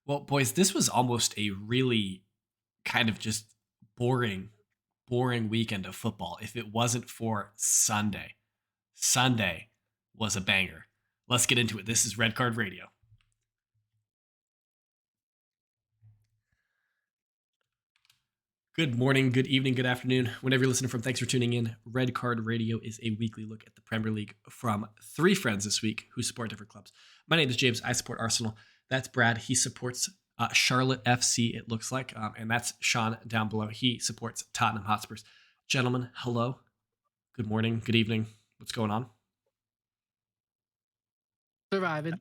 Well, boys, this was almost a really kind of just boring, boring weekend of football if it wasn't for Sunday. Sunday was a banger. Let's get into it. This is Red Card Radio. Good morning, good evening, good afternoon. Whenever you're listening from, thanks for tuning in. Red Card Radio is a weekly look at the Premier League from three friends this week who support different clubs. My name is James. I support Arsenal. That's Brad. He supports Charlotte FC, it looks like. And that's Sean down below. He supports Tottenham Hotspurs. Gentlemen, hello. Good morning, good evening. What's going on? Surviving,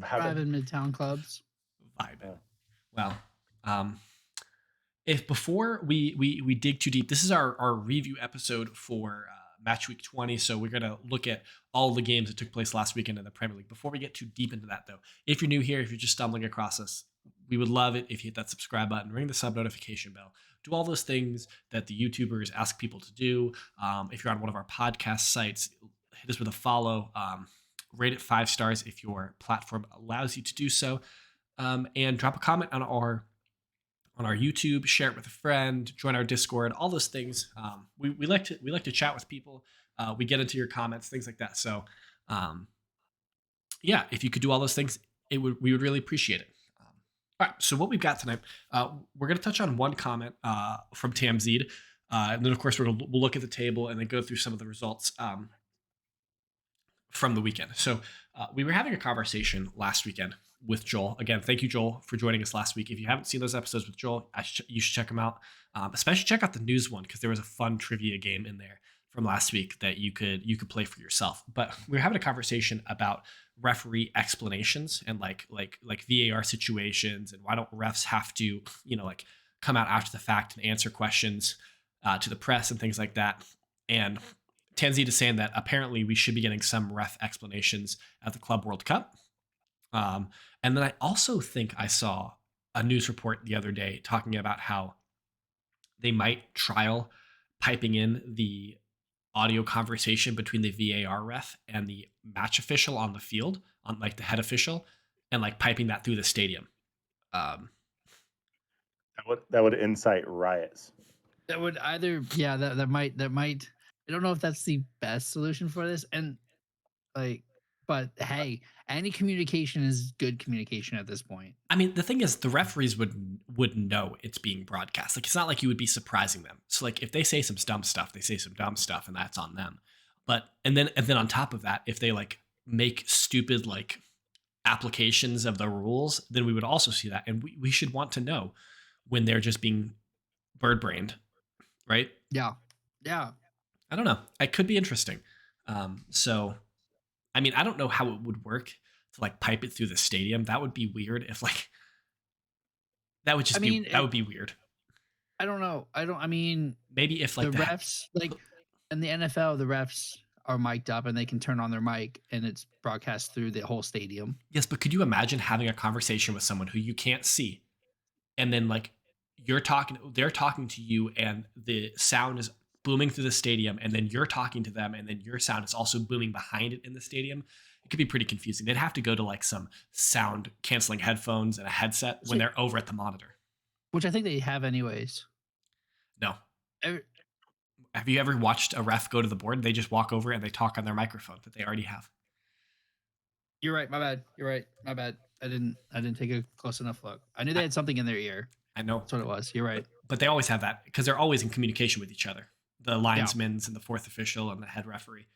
Having surviving Midtown clubs. Vibing. Well, um, if before we dig too deep, this is our review episode for match week 20. So we're gonna look at all the games that took place last weekend in the Premier League. Before we get too deep into that, though, if you're new here, if you're just stumbling across us, we would love it if you hit that subscribe button, ring the sub notification bell, do all those things that the YouTubers ask people to do. If you're on one of our podcast sites, hit us with a follow. Rate it 5 stars if your platform allows you to do so, and drop a comment on our YouTube, share it with a friend, join our Discord, all those things. We like to chat with people. We get into your comments, things like that. So, yeah, if you could do all those things, we would really appreciate it. All right. So what we've got tonight, we're going to touch on one comment from Tamzid, and then of course we'll look at the table and then go through some of the results from the weekend. So we were having a conversation last weekend with Joel. Again, thank you, Joel, for joining us last week. If you haven't seen those episodes with Joel, you should check them out. Especially check out the news one because there was a fun trivia game in there from last week that you could play for yourself. But we were having a conversation about referee explanations and like VAR situations and why don't refs have to like come out after the fact and answer questions to the press and things like that. And Tanzita is saying that apparently we should be getting some ref explanations at the Club World Cup. And then I also think I saw a news report the other day talking about how they might trial piping in the audio conversation between the VAR ref and the match official on the field, on like the head official, and like piping that through the stadium. Um, that would incite riots. That would either, yeah, that might. I don't know if that's the best solution for this, and like, but hey, any communication is good communication at this point. I mean, the thing is, the referees would know it's being broadcast. Like, it's not like you would be surprising them. So, like, if they say some dumb stuff, they say some dumb stuff, and that's on them. But and then on top of that, if they like make stupid like applications of the rules, then we would also see that, and we should want to know when they're just being bird brained, right? Yeah, yeah. I don't know. It could be interesting. So, I mean, I don't know how it would work to like pipe it through the stadium. That would be weird if like that would I just be mean, that would be weird. I don't know. I don't. I mean, Maybe if the like refs, like in the NFL, the refs are mic'd up and they can turn on their mic and it's broadcast through the whole stadium. yes, but could you imagine having a conversation with someone who you can't see, and then like they're talking to you, and the sound is booming through the stadium, and then you're talking to them, and then your sound is also booming behind it in the stadium. It could be pretty confusing. They'd have to go to like some sound canceling headphones and a headset when So- they're over at the monitor. Which I think they have anyways. No. Every- Have you ever watched a ref go to the board? They just walk over and they talk on their microphone that they already have. You're right. My bad. You're right. My bad. I didn't take a close enough look. I knew they had something in their ear. I know. That's what it was. You're right. But they always have that because they're always in communication with each other. The linesmen's and the fourth official and the head referee.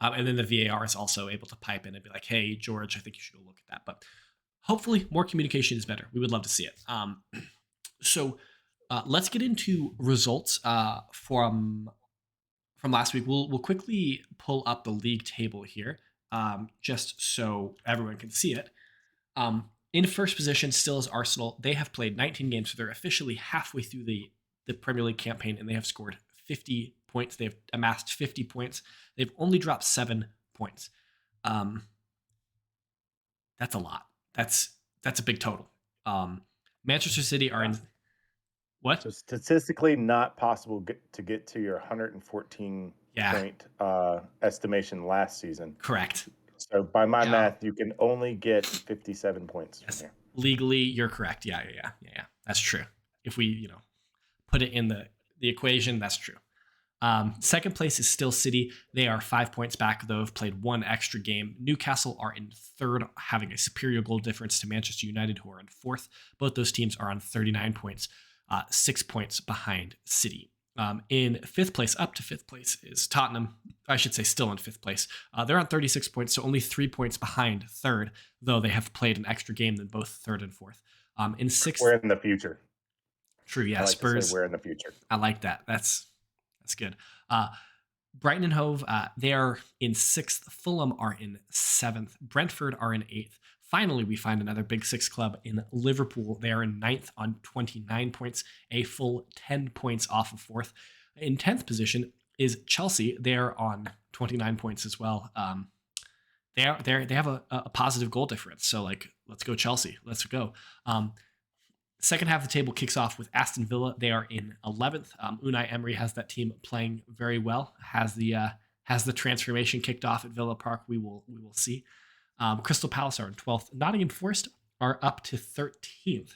And then the VAR is also able to pipe in and be like, hey, George, I think you should go look at that. But hopefully more communication is better. We would love to see it. So let's get into results from last week. We'll quickly pull up the league table here, just so everyone can see it. In first position still is Arsenal. They have played 19 games, so they're officially halfway through the Premier League campaign, and they have scored 50 points. They've amassed 50 points. They've only dropped 7 points. That's a lot. That's a big total. Manchester City are in what? So statistically not possible to get to your 114 Yeah. point estimation last season. Correct. So by my Yeah. math, you can only get 57 points Yes. from here. Legally, you're correct. Yeah. That's true. If we, put it in the equation, that's true. Second place is still City. They are 5 points back, though have played one extra game. Newcastle are in third, having a superior goal difference to Manchester United, who are in fourth. Both those teams are on 39 points, 6 points behind City. In fifth place, up to fifth place, is Tottenham. I should say still in fifth place. They're on 36 points, so only 3 points behind third, though they have played an extra game than both third and fourth. In sixth, We're in the future. true, yeah, I like to say Spurs. we're in the future. I like that. That's good. Brighton and Hove, they are in sixth. Fulham are in seventh. Brentford are in eighth. Finally, we find another Big Six club in Liverpool. They are in ninth on 29 points, a full 10 points off of fourth. In 10th position is Chelsea. They are on 29 points as well. They have a positive goal difference. So, let's go Chelsea. Let's go. Second half of the table kicks off with Aston Villa. They are in 11th. Unai Emery has that team playing very well. Has the transformation kicked off at Villa Park? We will see. Crystal Palace are in 12th. Nottingham Forest are up to 13th.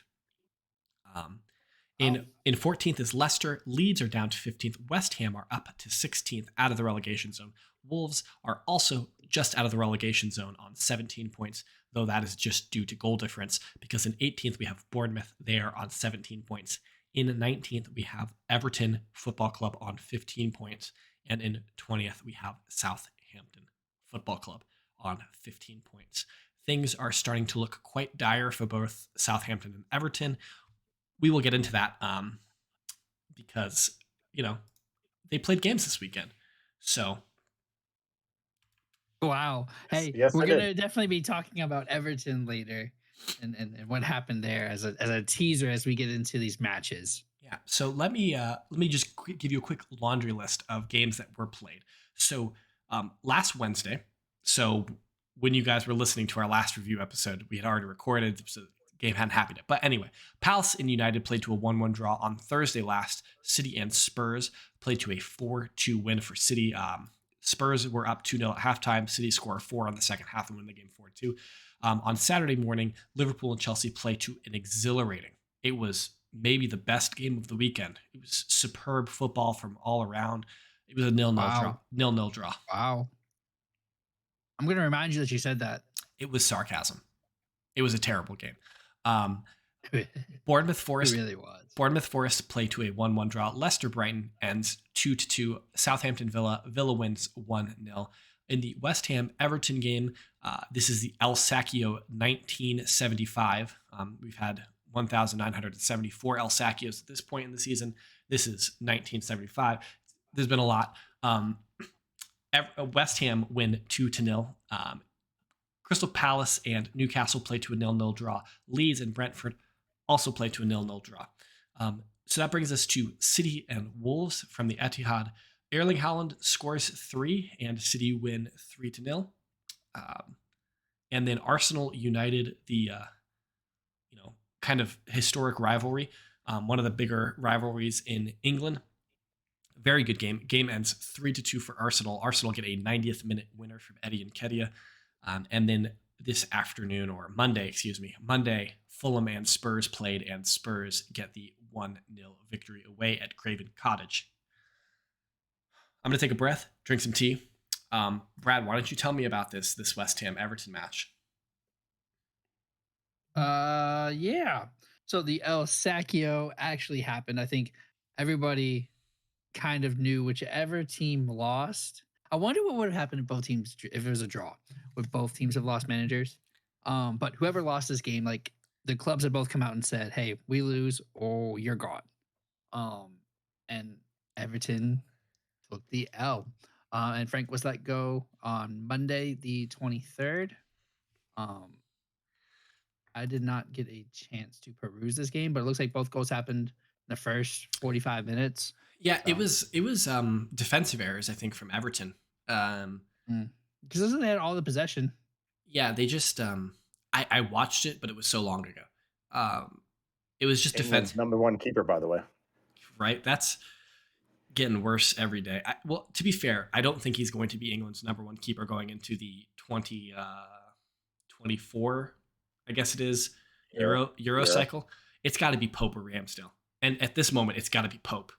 In 14th is Leicester. Leeds are down to 15th. West Ham are up to 16th, out of the relegation zone. Wolves are also just out of the relegation zone on 17 points, though that is just due to goal difference, because in 18th we have Bournemouth. They are on 17 points. In 19th we have Everton Football Club on 15 points. And in 20th we have Southampton Football Club on 15 points. Things are starting to look quite dire for both Southampton and Everton. We will get into that because, they played games this weekend. So, Wow. Hey, Yes, we're I gonna did. definitely be talking about Everton later, and what happened there as a teaser as we get into these matches. yeah. So let me just give you a quick laundry list of games that were played. So last Wednesday, so when you guys were listening to our last review episode, we had already recorded, so the game hadn't happened yet. But anyway, Palace and United played to a 1-1 draw on Thursday last. City and Spurs played to a 4-2 win for City. Spurs were up 2-0 at halftime. City score 4 on the second half and win the game 4-2. On Saturday morning, Liverpool and Chelsea play to an exhilarating. It was maybe the best game of the weekend. It was superb football from all around. It was a 0-0 draw. Wow. 0-0 draw. Wow. I'm gonna remind you that you said that. It was sarcasm. It was a terrible game. It Bournemouth Forest. really was. Bournemouth Forest play to a 1-1 draw. Leicester Brighton ends 2-2. Southampton Villa. Villa wins 1-0. In the West Ham Everton game, this is the El Sacchio 1975. We've had 1,974 El Sacchios at this point in the season. This is 1975. There's been a lot. West Ham win 2-0. Crystal Palace and Newcastle play to a 0-0 draw. Leeds and Brentford also play to a 0-0 draw. So that brings us to City and Wolves from the Etihad. Erling Haaland scores 3 and City win 3-0. And then Arsenal United, the kind of historic rivalry, one of the bigger rivalries in England. Very good game. Game ends 3-2 for Arsenal. Arsenal get a 90th minute winner from Eddie Nketiah. And then this afternoon, or Monday, Fulham and Spurs played, and Spurs get the 1-0 victory away at Craven Cottage. I'm going to take a breath, drink some tea. Brad, why don't you tell me about this West Ham Everton match? Yeah. So the El Sacchio actually happened. I think everybody kind of knew whichever team lost. I wonder what would have happened if both teams, if it was a draw. Would both teams have lost managers? But whoever lost this game, like the clubs had both come out and said, "Hey, we lose, or you're gone." And Everton took the L. And Frank was let go on Monday, the 23rd. I did not get a chance to peruse this game, but it looks like both goals happened in the first 45 minutes. Yeah, So, it was defensive errors, I think, from Everton. because doesn't they had all the possession? Yeah, they just I watched it, but it was so long ago. It was just England's defense, #1 keeper, by the way. right? That's getting worse every day. Well, to be fair, I don't think he's going to be England's #1 keeper going into the 2024, I guess it is. Euro Euro. cycle, it's got to be Pope or Ramsdale. And at this moment, it's got to be Pope.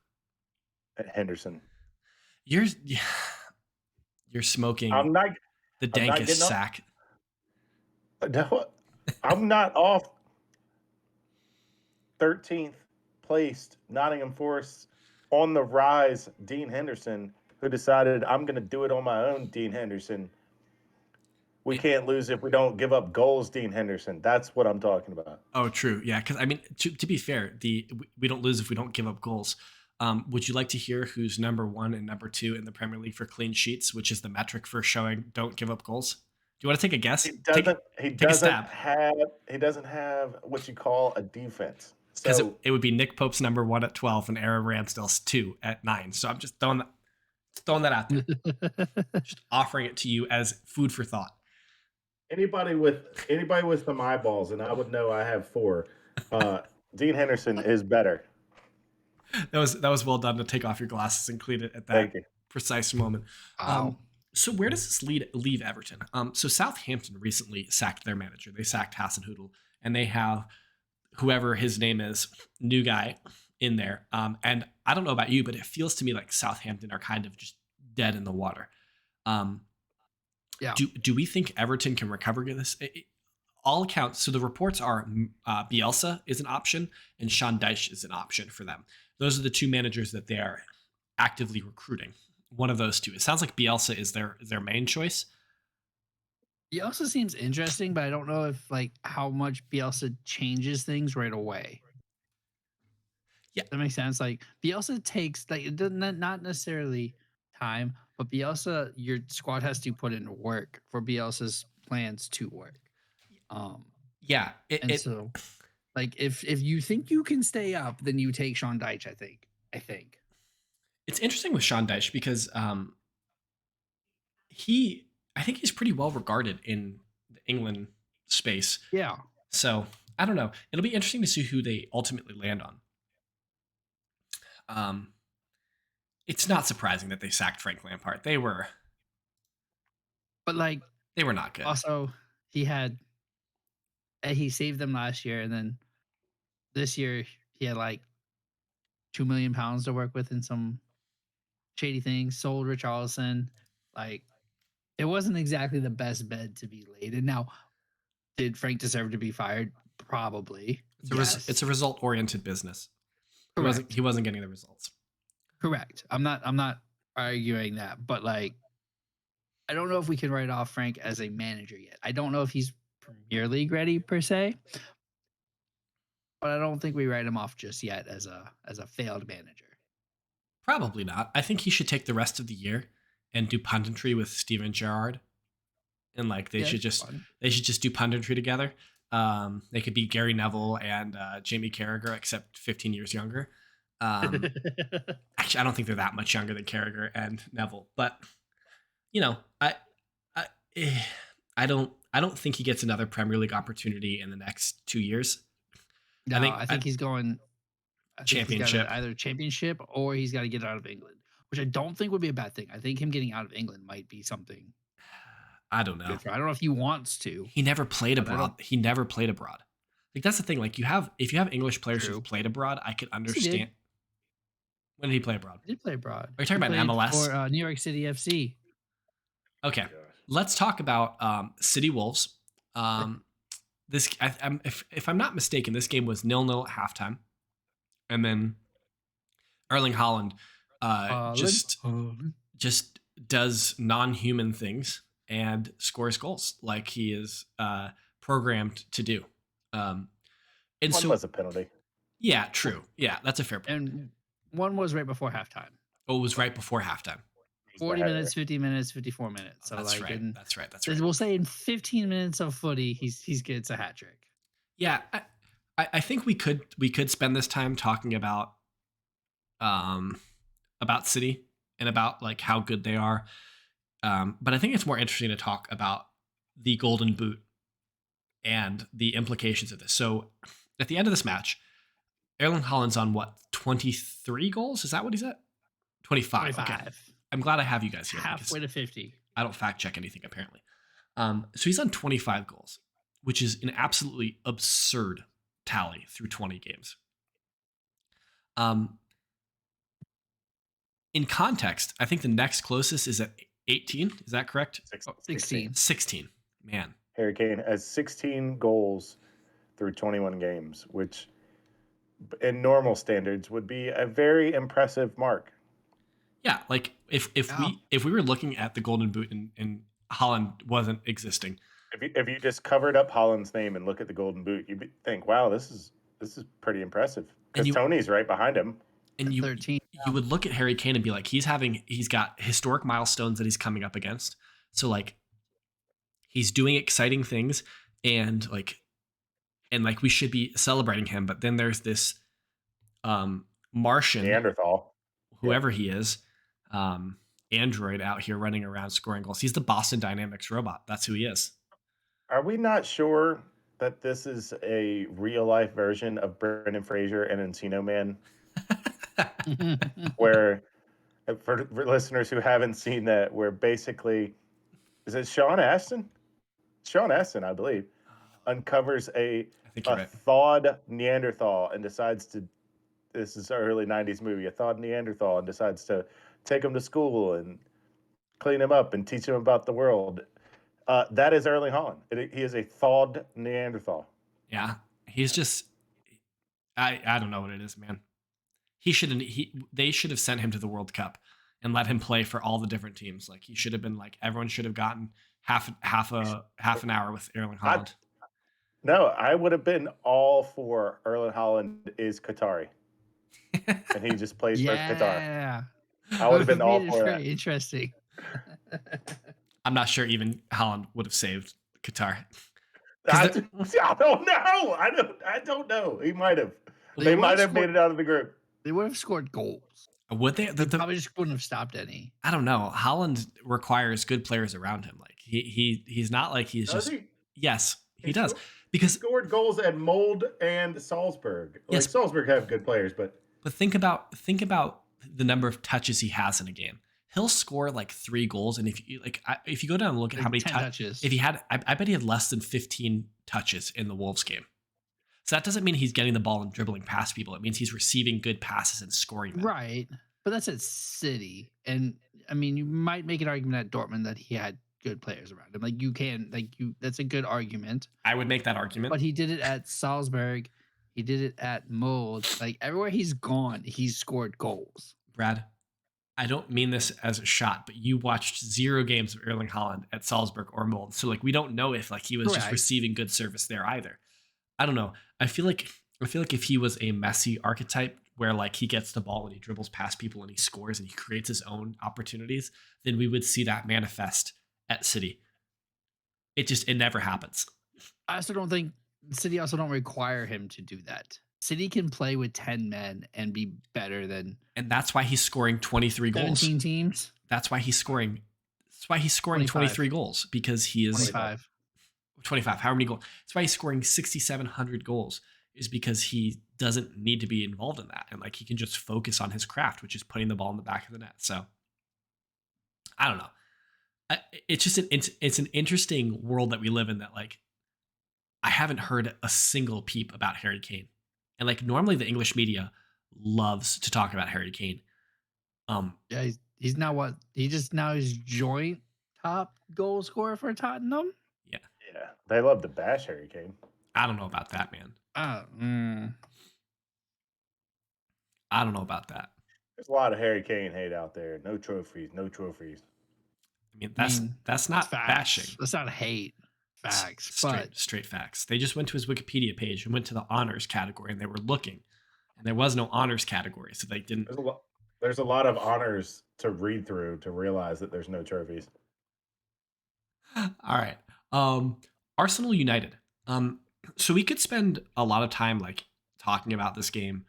Henderson. You're you're smoking I'm not. the I'm not dankest getting off. sack. No, I'm not off 13th placed Nottingham Forest on the rise. Dean Henderson, who decided I'm going to do it on my own. Dean Henderson. We It, can't lose if we don't give up goals. Dean Henderson. That's what I'm talking about. oh, true. Yeah, because I mean, to be fair, we don't lose if we don't give up goals. Would you like to hear who's number 1 and number 2 in the Premier League for clean sheets, which is the metric for showing don't give up goals? Do you want to take a guess? He doesn't. He Take a doesn't stab. have. He doesn't have what you call a defense. Because So it would be Nick Pope's number 1 at 12 and Aaron Ramsdale's 2 at 9. So I'm just throwing that out there, just offering it to you as food for thought. anybody with some eyeballs, and I would know I have 4. Dean Henderson is better. That was well done to take off your glasses and clean it at that Thank you. precise moment. Wow. So where does this leave Everton? So Southampton recently sacked their manager. They sacked Hasenhüttl, and they have whoever his name is, new guy in there. And I don't know about you, but it feels to me like Southampton are kind of just dead in the water. Yeah. Do we think Everton can recover this? All accounts. So the reports are Bielsa is an option and Sean Dyche is an option for them. Those are the 2 managers that they are actively recruiting. One of those 2. It sounds like Bielsa is their main choice. Bielsa seems interesting, but I don't know if like how much Bielsa changes things right away. Yeah. That makes sense. Like Bielsa takes like it doesn't not necessarily time, but Bielsa, your squad has to put in work for Bielsa's plans to work. Yeah. So like if you think you can stay up, then you take Sean Dyche, I think. It's interesting with Sean Dyche because I think he's pretty well regarded in the England space. Yeah. So I don't know. It'll be interesting to see who they ultimately land on. It's not surprising that they sacked Frank Lampard. But like they were not good. Also, he saved them last year, and then this year he had like £2 million to work with in some shady things. Sold Richarlison. Like it wasn't exactly the best bed to be laid. And now, did Frank deserve to be fired? Probably. It's a result-oriented business. He wasn't getting the results. Correct. I'm not arguing that, but like, I don't know if we can write off Frank as a manager yet. I don't know if he's Premier League ready per se, but I don't think we write him off just yet as a failed manager. Probably not. I think he should take the rest of the year and do punditry with Steven Gerrard, and like they should just do punditry together. They could be Gary Neville and Jamie Carragher, except 15 years younger. Actually, I don't think they're that much younger than Carragher and Neville, but you know, I don't think he gets another Premier League opportunity in the next 2 years. No, I think he's going Championship, either championship or he's got to get out of England, which I don't think would be a bad thing. I think him getting out of England might be something. I don't know. I don't know if he wants to. He never played abroad. Like that's the thing. Like if you have English players who've played abroad, I could understand. When did he play abroad? He did play abroad. Are you talking about MLS or New York City FC? Okay, let's talk about City Wolves. This, if I'm not mistaken, this game was 0-0 at halftime, and then Erling Haaland just does non-human things and scores goals like he is programmed to do. And one was a penalty. Yeah, true. Yeah, that's a fair point. And one was right before halftime. Oh, it was right before halftime. 40 minutes, 50 minutes, 54 minutes. So that's like, right. That's right. We'll say in 15 minutes of footy, he's gets a hat trick. Yeah, I think we could spend this time talking about City and about like how good they are. But I think it's more interesting to talk about the Golden Boot and the implications of this. So at the end of this match, Erling Haaland's on what, 23 goals? Is that what he's at? 25. Okay. I'm glad I have you guys here. Halfway to 50. I don't fact check anything apparently. So he's on 25 goals. which is an absolutely absurd tally through 20 games. In context, I think the next closest is at 18. Is that correct? 16. 16. Man. Harry Kane has 16 goals through 21 games, which in normal standards would be a very impressive mark. Yeah, like if we were looking at the Golden Boot and Holland wasn't existing. If you just covered up Holland's name and look at the Golden Boot, you'd think, wow, this is pretty impressive. Because Tony's right behind him. And you 13. You would look at Harry Kane and be like, he's got historic milestones that he's coming up against. So like he's doing exciting things and we should be celebrating him. But then there's this Martian Neanderthal, whoever he is, android out here running around scoring goals. He's the Boston Dynamics robot. That's who he is. Are we not sure that this is a real life version of Brendan Fraser and Encino Man? Where, for listeners who haven't seen that, where basically, is it Sean Astin? Sean Astin, I believe, uncovers a thawed Neanderthal and decides to, this is an early 90s movie, a thawed Neanderthal, and decides to take him to school and clean him up and teach him about the world. That is Erling Haaland. He is a thawed Neanderthal. Yeah, he's just, I don't know what it is, man. They should have sent him to the World Cup and let him play for all the different teams. Like he should have been like, everyone should have gotten half an hour with Erling Haaland. No, I would have been all for Erling Haaland is Qatari. And he just plays for Qatar. I would have been all for that. Interesting. I'm not sure even Haaland would have saved Qatar. I don't know. I don't know. He might have. They might have made it out of the group. They would have scored goals. Would they? They probably just wouldn't have stopped any. I don't know. Haaland requires good players around him. Like he's not like he's does just. He? Yes, he does. Because he scored goals at Molde and Salzburg. Like yes. Salzburg have good players, but think about the number of touches he has in a game. He'll score like 3 goals, and if you go down and look at how many touches, if he had, I bet he had less than 15 touches in the Wolves game. So that doesn't mean he's getting the ball and dribbling past people. It means he's receiving good passes and scoring them. Right, but that's at City, and I mean, you might make an argument at Dortmund that he had good players around him. Like you can, that's a good argument. I would make that argument. But he did it at Salzburg. He did it at Molde. Like everywhere he's gone, he's scored goals. Brad, I don't mean this as a shot, but you watched 0 games of Erling Haaland at Salzburg or Molde. So like we don't know if like he was just receiving good service there either. I don't know. I feel like if he was a Messi archetype where like he gets the ball and he dribbles past people and he scores and he creates his own opportunities, then we would see that manifest at City. It never happens. I also don't think City also don't require him to do that. City can play with 10 men and be better than, and that's why he's scoring 23 goals. 17 teams. That's why he's scoring 23 goals, because he is 25. How many goals? That's why he's scoring 6,700 goals, is because he doesn't need to be involved in that, and like he can just focus on his craft, which is putting the ball in the back of the net. So I don't know. It's just it's an interesting world that we live in, that like I haven't heard a single peep about Harry Kane. And like normally the English media loves to talk about Harry Kane. Yeah, he's now what? He just now is joint top goal scorer for Tottenham. Yeah. They love to bash Harry Kane. I don't know about that, man. I don't know about that. There's a lot of Harry Kane hate out there. No trophies. I mean, that's not facts. bashing. That's not hate. Facts. Straight facts. They just went to his Wikipedia page and went to the honors category, and they were looking, and there was no honors category, so they didn't. There's a lot of honors to read through to realize that there's no trophies. All right. Arsenal United. So we could spend a lot of time like talking about this game.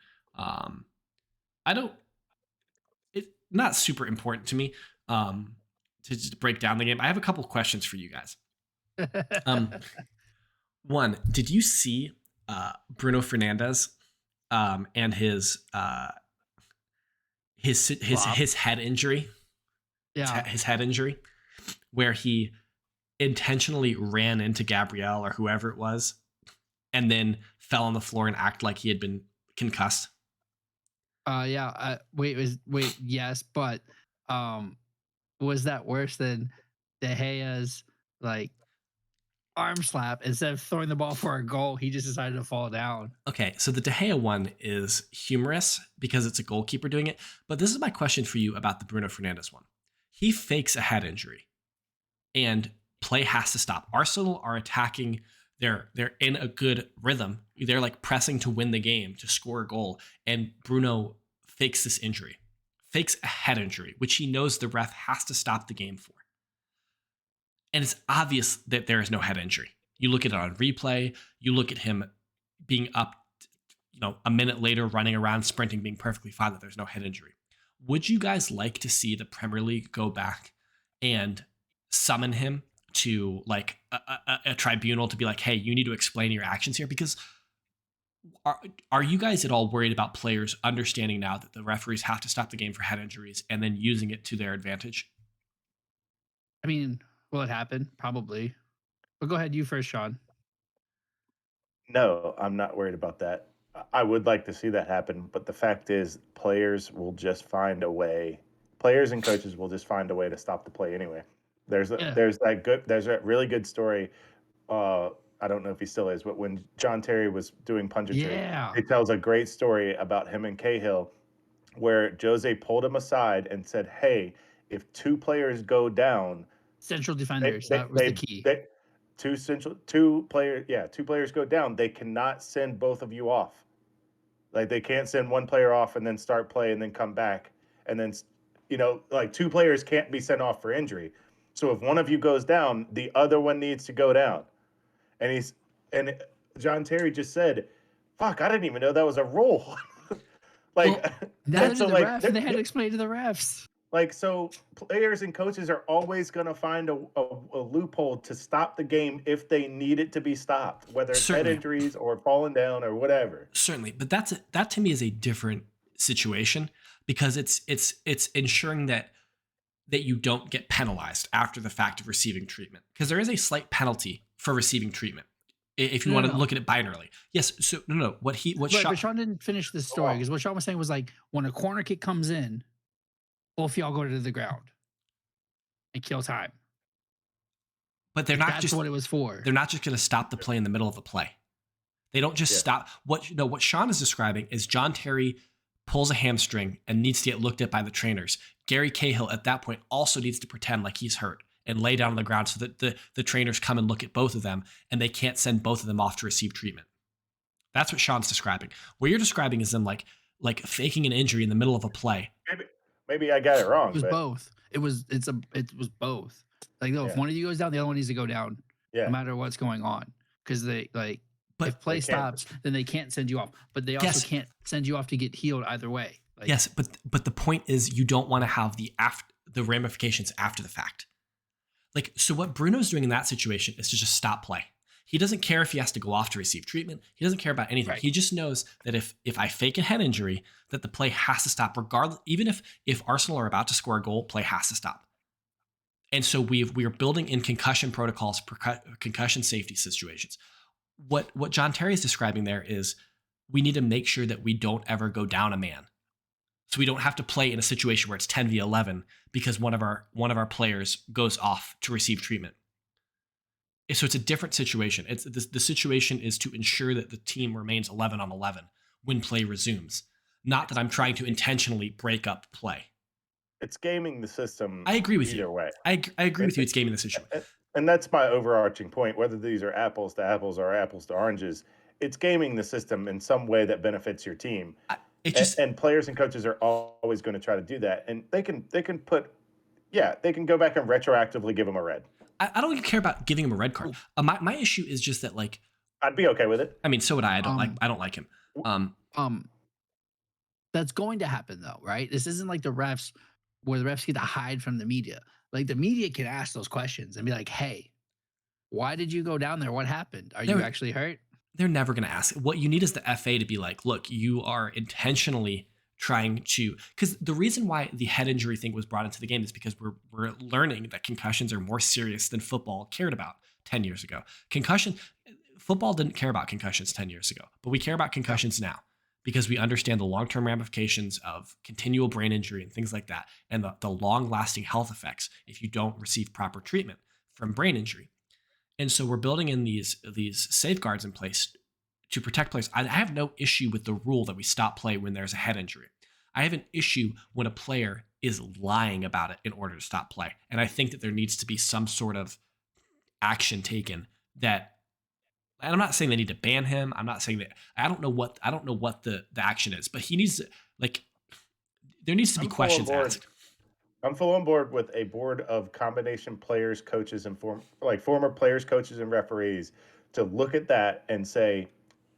It's not super important to me to just break down the game. I have a couple of questions for you guys. One, did you see Bruno Fernandes and his head injury? Yeah, his head injury, where he intentionally ran into Gabrielle or whoever it was and then fell on the floor and act like he had been concussed? Yeah. Wait. Yes, but um, was that worse than De Gea's like arm slap? Instead of throwing the ball for a goal, he just decided to fall down. Okay, so the De Gea one is humorous because it's a goalkeeper doing it. But this is my question for you about the Bruno Fernandes one. He fakes a head injury, and play has to stop. Arsenal are attacking. They're in a good rhythm. They're like pressing to win the game to score a goal, and Bruno fakes this injury, fakes a head injury, which he knows the ref has to stop the game for. And it's obvious that there is no head injury. You look at it on replay. You look at him being up, a minute later, running around, sprinting, being perfectly fine. That there's no head injury. Would you guys like to see the Premier League go back and summon him to like a tribunal to be like, hey, you need to explain your actions here? Because are you guys at all worried about players understanding now that the referees have to stop the game for head injuries and then using it to their advantage? I mean, will it happen? Probably. But go ahead, you first, Sean. No, I'm not worried about that. I would like to see that happen, but the fact is, players will just find a way. Players and coaches will just find a way to stop the play anyway. Yeah. There's that really good story. Uh, I don't know if he still is, but when John Terry was doing punditry, Yeah. he tells a great story about him and Cahill, where Jose pulled him aside and said, "Hey, if two players go down, Central they defenders. they That was the they, key. they two players go down. They cannot send both of you off. Like they can't send one player off and then start play and then come back and then like two players can't be sent off for injury. So if one of you goes down, the other one needs to go down." And and John Terry just said, "Fuck, I didn't even know that was a rule." like Well, neither that's so did the like ref, and they had to explain it to the refs. so players and coaches are always going to find a loophole to stop the game if they need it to be stopped, whether it's head Certainly, injuries or falling down or whatever. certainly, but that to me is a different situation because it's ensuring that you don't get penalized after the fact of receiving treatment because there is a slight penalty for receiving treatment if you No, want no, to no. look at it binarily. Yes, so no, what Right, but shot. Sean didn't finish the story Oh, because what Sean was saying was like when a corner kick comes in, both y'all go to the ground and kill time. But Like that's what it was for. they're not just going to stop the play in the middle of a play. They don't just yeah. stop. What Sean is describing is John Terry pulls a hamstring and needs to get looked at by the trainers. Gary Cahill at that point also needs to pretend like he's hurt and lay down on the ground so that the trainers come and look at both of them and they can't send both of them off to receive treatment. That's what Sean's describing. What you're describing is them like faking an injury in the middle of a play. Maybe maybe I got it It wrong, was but both. It was both. Like no, if yeah, one of you goes down, the other one needs to go down, no yeah. matter what's going on. Because they like if But They play can't. stops, then they can't send you off. But they also yes, can't send you off to get healed either way. Like yes, but the point is you don't want to have the ramifications after the fact. Like, so what Bruno's doing in that situation is to just stop play. He doesn't care if he has to go off to receive treatment. He doesn't care about anything. right. He just knows that if I fake a head injury, that the play has to stop, regardless. Even if Arsenal are about to score a goal, play has to stop. And so we are building in concussion protocols, concussion safety situations. What John Terry is describing there is we need to make sure that we don't ever go down a man, so we don't have to play in a situation where it's 10v11 because one of our players goes off to receive treatment. So it's a different situation. It's the situation is to ensure that the team remains 11 on 11 when play resumes. Not that I'm trying to intentionally break up play. It's gaming the system I agree with you. either way. I agree It, with you. It's gaming the situation. and that's my overarching point. Whether these are apples to apples or apples to oranges, it's gaming the system in some way that benefits your team. It And, just and players and coaches are always going to try to do that. And they can put, yeah, they can go back and retroactively give them a red. I don't even care about giving him a red card. My issue is just that like I'd be okay with it. I mean so would I. Um I don't like him. Um, um that's going to happen though, right? This isn't like the refs where the refs get to hide from the media. Like the media can ask those questions and be like, "Hey, why did you go down there? What happened? Are you they're actually hurt?" they're never going to ask. What you need is the FA to be like, look, you are intentionally trying to, because the reason why the head injury thing was brought into the game is because we're learning that concussions are more serious than football cared about 10 years ago. Concussion Football didn't care about concussions 10 years ago, but we care about concussions now because we understand the long-term ramifications of continual brain injury and things like that, and the long-lasting health effects if you don't receive proper treatment from brain injury. And so we're building in these safeguards in place to protect players. I have no issue with the rule that we stop play when there's a head injury. I have an issue when a player is lying about it in order to stop play. And I think that there needs to be some sort of action taken that, and I'm not saying they need to ban him. I'm not saying that, I don't know what the action is, but he needs to, like, there needs to be I'm full on questions board. asked. I'm full on board with a board of combination players, coaches, and former players, coaches, and referees to look at that and say,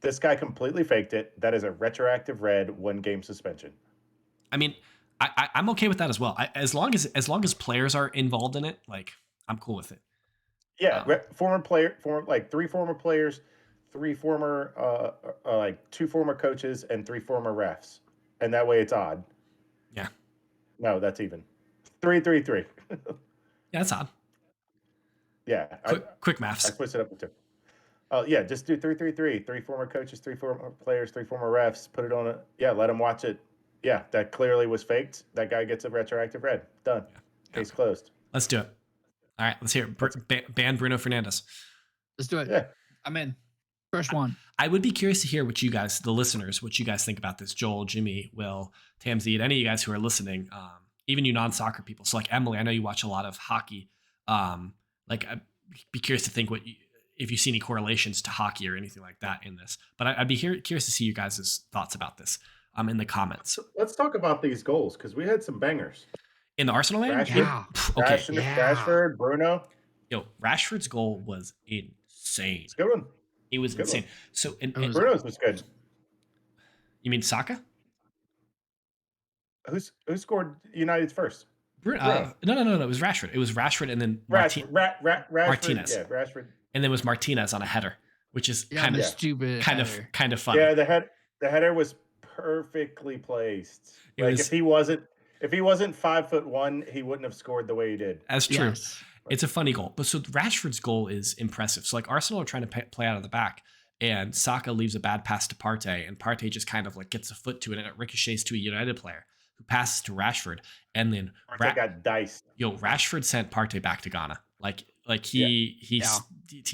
this guy completely faked it. That is a retroactive red, 1 game suspension. I mean, I'm okay with that as well. As long as players are involved in it, like, I'm cool with it. Yeah, like 3 former players, 2 former coaches, and 3 former refs, and that way it's odd. Yeah, No, that's even. 3-3-3. yeah, that's odd. Yeah, Quick I maths. switched it up with 2. Yeah, just do 3-3-3. 3 former coaches, 3 former players, 3 former refs. Put it on it. Yeah, let them watch it. Yeah, that clearly was faked. That guy gets a retroactive red. Done. Yeah. Case closed. Let's do it. All right, let's hear it. Ban Bruno Fernandez. Let's do it. Yeah. I'm in. First one. I would be curious to hear what you guys, the listeners, what you guys think about this. Joel, Jimmy, Will, Tamzid, any of you guys who are listening, even you non-soccer people. So like Emily, I know you watch a lot of hockey. Like I'd be curious to think if you see any correlations to hockey or anything like that in this. But I'd be curious to see you guys' thoughts about this in the comments. Let's talk about these goals because we had some bangers. In the Arsenal game? Yeah. Okay. Rashford, Bruno. Yo, Rashford's goal was insane. It's a good one. It was insane. One. So, Bruno's was good. You mean Saka? Who scored United's first? No. It was Rashford. It was Rashford and then Rashford. Martinez. Yeah, Rashford. And then it was Martinez on a header, which is kind of funny. Yeah, the header was perfectly placed. If he wasn't 5'1", he wouldn't have scored the way he did. That's true. Yes. It's a funny goal. But so Rashford's goal is impressive. So like Arsenal are trying to play out of the back, and Saka leaves a bad pass to Partey, and Partey just kind of like gets a foot to it, and it ricochets to a United player who passes to Rashford, and then Partey got diced. Yo, Rashford sent Partey back to Ghana. He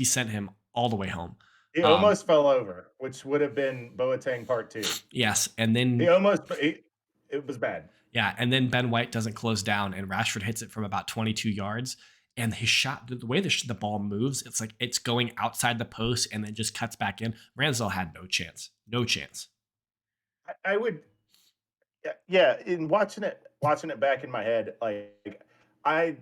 sent him all the way home. He almost fell over, which would have been Boateng Part 2. Yes, and then it was bad. Yeah, and then Ben White doesn't close down, and Rashford hits it from about 22 yards. And his shot, the way the ball moves, it's like it's going outside the post and then just cuts back in. Ramsdale had no chance. No chance. I would, yeah. In watching it back in my head, like I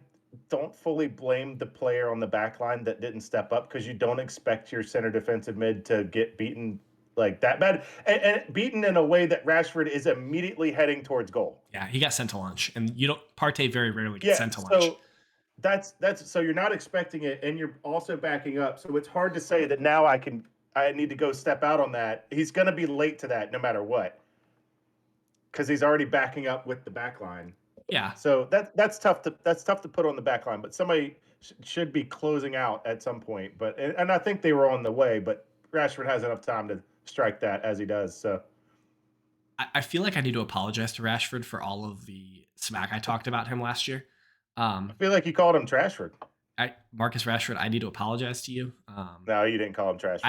don't fully blame the player on the back line that didn't step up because you don't expect your center defensive mid to get beaten like that bad and beaten in a way that Rashford is immediately heading towards goal. Yeah, he got sent to lunch, and Partey very rarely gets sent to lunch. So that's so you're not expecting it, and you're also backing up. So it's hard to say that now I need to go step out on that. He's going to be late to that no matter what, because he's already backing up with the back line. Yeah. So that's tough to put on the back line, but somebody should be closing out at some point. But and I think they were on the way, but Rashford has enough time to strike that as he does. So I feel like I need to apologize to Rashford for all of the smack I talked about him last year. I feel like you called him Trashford. Marcus Rashford, I need to apologize to you. No, you didn't call him Trashford.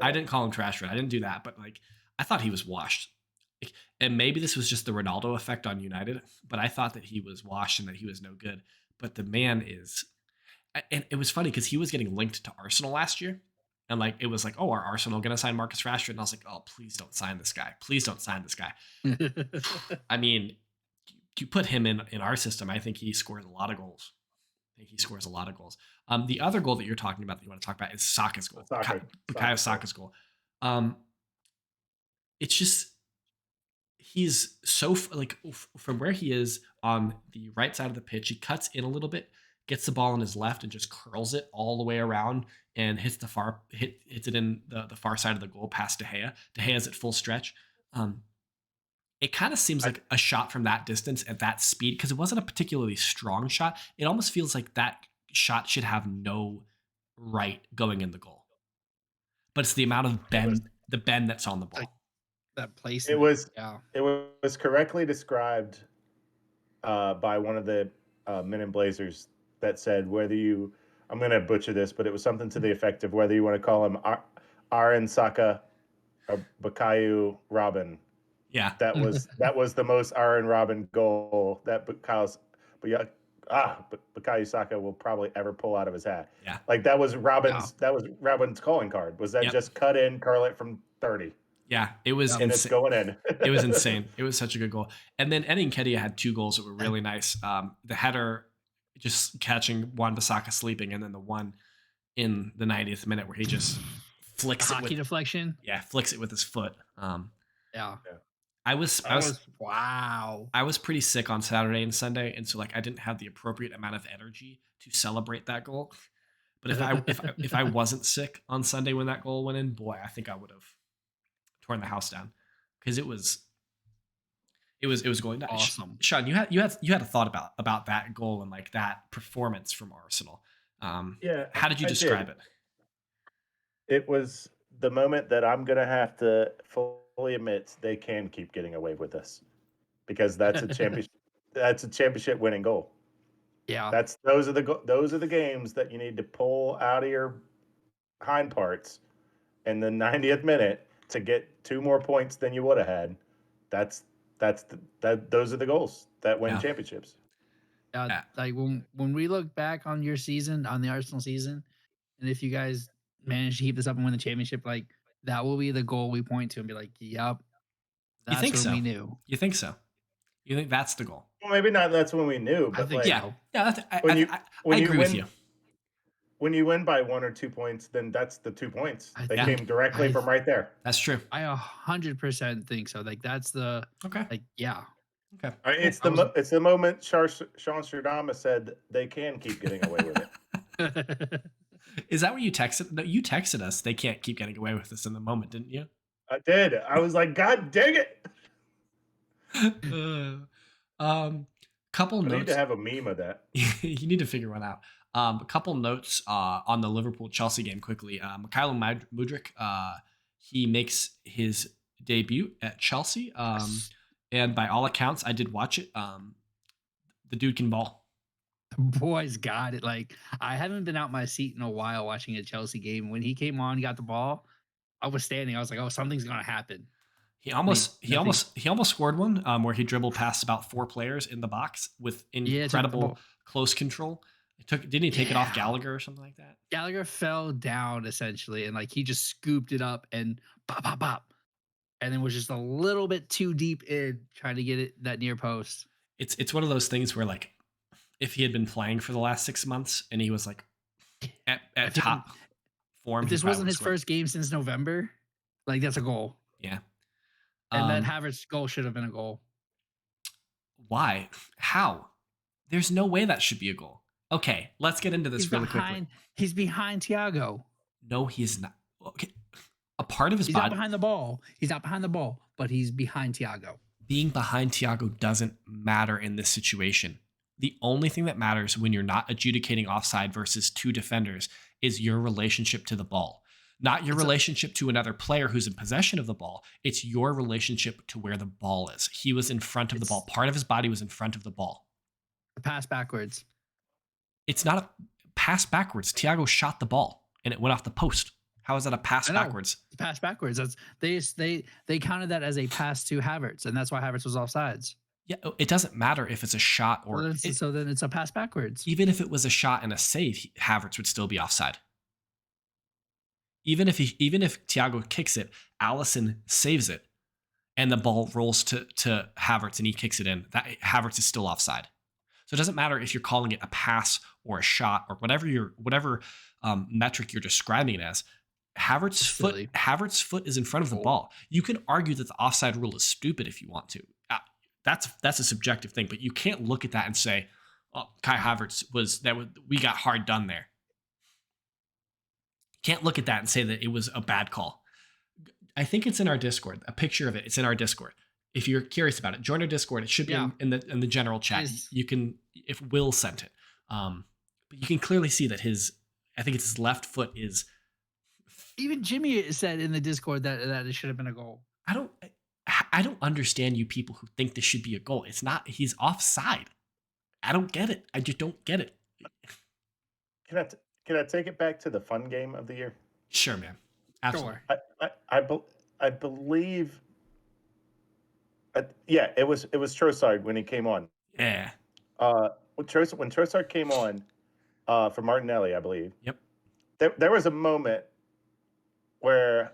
I didn't call him Trashford. I didn't do that, but like I thought he was washed. And maybe this was just the Ronaldo effect on United, but I thought that he was washed and that he was no good. But the man is, and it was funny because he was getting linked to Arsenal last year. And like, it was like, oh, are Arsenal going to sign Marcus Rashford? And I was like, oh, please don't sign this guy. Please don't sign this guy. I mean, you put him in our system, I think he scores a lot of goals. The other goal that you're talking about that you want to talk about is Saka's goal. Bukayo Saka's goal. It's just, he's so from where he is on the right side of the pitch, he cuts in a little bit, gets the ball in his left and just curls it all the way around and hits it in the far side of the goal past De Gea. De Gea's at full stretch. It kind of seems I, like a shot from that distance at that speed because it wasn't a particularly strong shot. It almost feels like that shot should have no right going in the goal. But it's the amount of it was the bend that's on the Like ball. that it placement. was Yeah. it was correctly described by one of the Men in Blazers that said whether you, I'm going to butcher this, but it was something to the effect of whether you want to call him Aaron Saka or Bakayu Robin. Yeah. That was the most Aaron Robin goal that but yeah, Bakayu Saka will probably ever pull out of his hat. Yeah. Like Yeah. that was Robin's calling card. Was that Yep. just cut in, curl it from 30, Yeah. It was Yeah. and it's insane. going in. It was insane. It was such a good goal. And then Eddie Nketiah had two goals that were really nice. The header just catching Wan Bissaka sleeping, and then the one in the 90th minute where he just flicks it Hockey with deflection. flicks it with his foot. Yeah. Yeah. I was I That was was wow. I was pretty sick on Saturday and Sunday, and so like I didn't have the appropriate amount of energy to celebrate that goal. But if I wasn't sick on Sunday when that goal went in, boy, I think I would have torn the house down because it was going down. Awesome. Sean, you had a thought about that goal and like that performance from Arsenal. Yeah, How did you I describe did. it? It was the moment that I'm gonna have to fully admit they can keep getting away with this because that's a championship winning goal. Yeah. Those are the games that you need to pull out of your hind parts in the 90th minute to get two more points than you would have had. That's those are the goals that win Yeah. championships. Yeah. Like when we look back on your season, on the Arsenal season, and if you guys manage to keep this up and win the championship, like that will be the goal we point to and be like, "Yep, You that's think when we so? knew." You think so? You think that's the goal? Well, maybe not. That's when we knew, I but think Yeah. like so. Yeah. when you I when you agree with you. win when you win by 1 or 2 points, then that's the 2 points. I They Yeah. came directly I from right there. That's true. I 100% think so. Like that's the Okay. yeah. Okay. Cool. It's I was it's the moment Sean Stradama said they can keep getting away with it. Is that what you texted? No, you texted us. They can't keep getting away with this in the moment, didn't you? I did. I was like, God dang it! Couple I need to notes. have a meme of that. You need to figure one out. A couple notes on the Liverpool Chelsea game quickly. Mikhailo Mudryk, he makes his debut at Chelsea, and by all accounts, I did watch it. The dude can ball. Boys got it. Like I haven't been out my seat in a while watching a Chelsea game. When he came on, got the ball, I was standing. I was like, "Oh, something's gonna happen." He I mean, almost he nothing. almost he almost scored one where he dribbled past about four players in the box with Yeah, took the incredible ball. close control. Didn't he take it off Yeah. Gallagher or something like that? Gallagher fell down essentially, and like he just scooped it up and pop, pop, pop, and then was just a little bit too deep in trying to get it that near post. It's one of those things where like if he had been playing for the last 6 months and he was like at If, top form, if he this probably wasn't would his score. first game since November, like that's a goal. Yeah. And that Um, Havertz goal should have been a goal. why? How? There's no way that should be a goal. Okay, let's get into this He's really quickly. behind. He's behind Thiago. No, he's not. Okay. A part of his He's not body behind the ball. He's not behind the ball, but he's behind Thiago. being behind Thiago doesn't matter in this situation. The only thing that matters when you're not adjudicating offside versus two defenders is your relationship to the ball. Not your It's a- relationship to another player who's in possession of the ball. It's your relationship to where the ball is. He was in front of the ball. Part of his body was in front of the ball. The pass backwards. It's not a pass backwards. Thiago shot the ball and it went off the post. How is that a pass I know. backwards? It's pass backwards. That's they counted that as a pass to Havertz, and that's why Havertz was offsides. Yeah, it doesn't matter if it's a shot or So then it's a pass backwards. even if it was a shot and a save, Havertz would still be offside. Even if Thiago kicks it, Allison saves it, and the ball rolls to Havertz and he kicks it in, that Havertz is still offside. So it doesn't matter if you're calling it a pass or a shot or whatever metric you're describing it as. Havertz's foot is in front of the ball. You can argue that the offside rule is stupid if you want to. That's a subjective thing, but you can't look at that and say, "Oh, Kai Havertz we got hard done there." Can't look at that and say that it was a bad call. I think it's in our Discord. A picture of it. It's in our Discord. if you're curious about it, join our Discord. It should be in the general chat. You can, if Will sent it, but you can clearly see that I think it's his left foot is. Even Jimmy said in the Discord that it should have been a goal. I don't understand you people who think this should be a goal. It's not. He's offside. I don't get it. I just don't get it. Can I take it back to the fun game of the year? Sure, man. Absolutely. I believe. Yeah, it was Trossard when he came on. Yeah. When Trossard came on for Martinelli, I believe. Yep. There was a moment where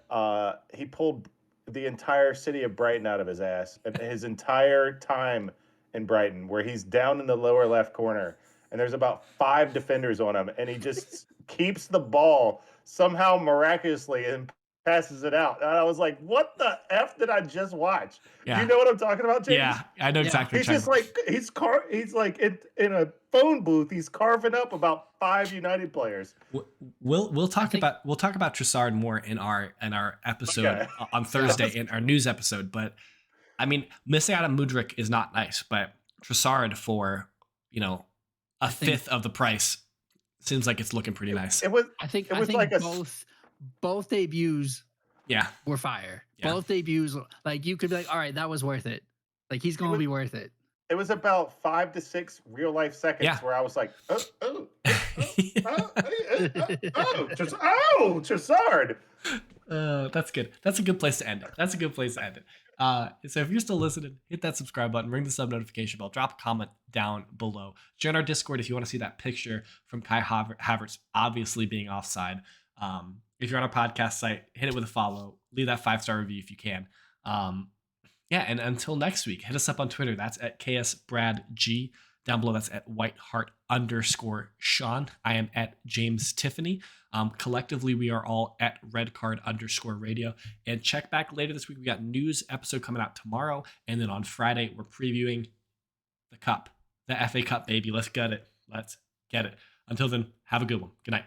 he pulled the entire city of Brighton out of his ass, and his entire time in Brighton, where he's down in the lower left corner, and there's about 5 defenders on him, and he just keeps the ball somehow miraculously and passes it out. And I was like, what the F did I just watch? Yeah. You know what I'm talking about, James? Yeah, I know exactly. He's just like, he's like in a phone booth, he's carving up about 5 United players. We'll talk about Trossard more in our episode on Thursday in our news episode. But I mean, missing out on Mudryk is not nice, but Trossard for a fifth of the price seems like it's looking pretty nice. I think both debuts were fire. Yeah. Both debuts, like you could be like, all right, that was worth it. Like he's going to be worth it. It was about 5 to 6 real life seconds where I was like, Trossard. That's good. That's a good place to end it. So if you're still listening, hit that subscribe button, ring the sub notification bell, drop a comment down below. Join our Discord if you want to see that picture from Kai Havertz obviously being offside. If you're on our podcast site, hit it with a follow. Leave that 5-star review if you can. And until next week, hit us up on Twitter. That's at KSBradG. Down below, that's at Whiteheart_Sean. I am at James Tiffany. Collectively, we are all at redcard_radio. And check back later this week. We got news episode coming out tomorrow. And then on Friday, we're previewing the Cup, the FA Cup, baby. Let's get it. Until then, have a good one. Good night.